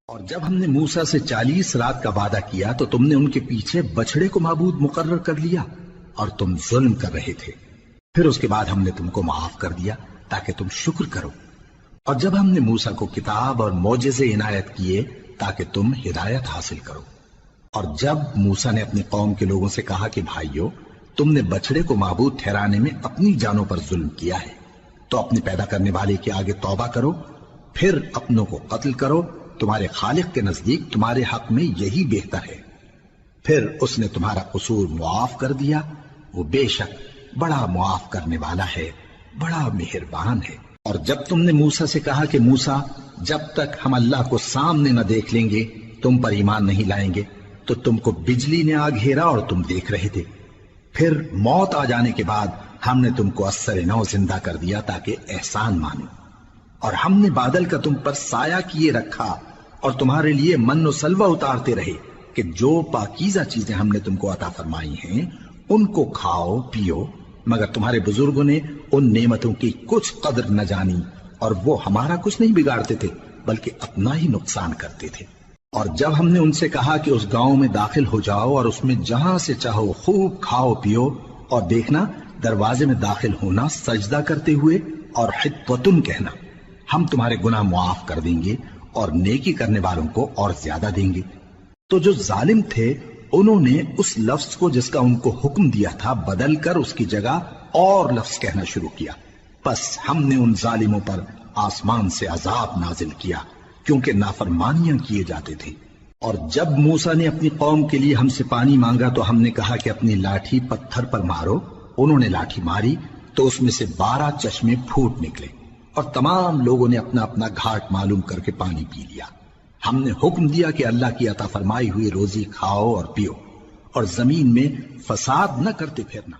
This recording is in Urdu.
اور جب ہم نے موسیٰ سے 40 رات کا وعدہ کیا تو تم نے ان کے پیچھے بچڑے کو معبود مقرر کر لیا اور تم ظلم کر رہے تھے۔ پھر اس کے بعد ہم نے تم کو معاف کر دیا تاکہ تم شکر کرو۔ اور جب ہم نے موسیٰ کو کتاب اور معجزے عنایت کیے تاکہ تم ہدایت حاصل کرو۔ اور جب موسیٰ نے اپنی قوم کے لوگوں سے کہا کہ بھائیو، تم نے بچڑے کو معبود ٹھہرانے میں اپنی جانوں پر ظلم کیا ہے، تو اپنے پیدا کرنے والے کے آگے توبہ کرو، پھر اپنوں کو قتل کرو، تمہارے خالق کے نزدیک تمہارے حق میں یہی بہتر ہے۔ پھر اس نے تمہارا قصور معاف کر دیا، وہ بے شک بڑا معاف کرنے والا ہے، بڑا مہربان ہے۔ اور جب تم نے موسیٰ سے کہا کہ موسیٰ، جب تک ہم اللہ کو سامنے نہ دیکھ لیں گے تم پر ایمان نہیں لائیں گے، تو تم کو بجلی نے آ گھیرا اور تم دیکھ رہے تھے۔ پھر موت آ جانے کے بعد ہم نے تم کو اثر نو زندہ کر دیا تاکہ احسان مانو۔ اور ہم نے بادل کا تم پر سایہ کیے رکھا اور تمہارے لیے من و سلوہ اتارتے رہے کہ جو پاکیزہ چیزیں ہم نے تم کو عطا فرمائی ہیں ان کو کھاؤ پیو، مگر تمہارے بزرگوں نے ان نعمتوں کی کچھ قدر نہ جانی اور وہ ہمارا کچھ نہیں بگاڑتے تھے بلکہ اپنا ہی نقصان کرتے تھے۔ اور جب ہم نے ان سے کہا کہ اس گاؤں میں داخل ہو جاؤ اور اس میں جہاں سے چاہو خوب کھاؤ پیو، اور دیکھنا دروازے میں داخل ہونا سجدہ کرتے ہوئے اور حطوۃن کہنا، ہم تمہارے گناہ معاف کر دیں گے اور نیکی کرنے والوں کو اور زیادہ دیں گے۔ تو جو ظالم تھے انہوں نے اس لفظ کو جس کا ان کو حکم دیا تھا بدل کر اس کی جگہ اور لفظ کہنا شروع کیا، پس ہم نے ان ظالموں پر آسمان سے عذاب نازل کیا کیونکہ نافرمانیاں کیے جاتے تھے۔ اور جب موسیٰ نے اپنی قوم کے لیے ہم سے پانی مانگا تو ہم نے کہا کہ اپنی لاٹھی پتھر پر مارو۔ انہوں نے لاٹھی ماری تو اس میں سے 12 چشمے پھوٹ نکلے اور تمام لوگوں نے اپنا اپنا گھاٹ معلوم کر کے پانی پی لیا۔ ہم نے حکم دیا کہ اللہ کی عطا فرمائی ہوئی روزی کھاؤ اور پیو اور زمین میں فساد نہ کرتے پھرنا۔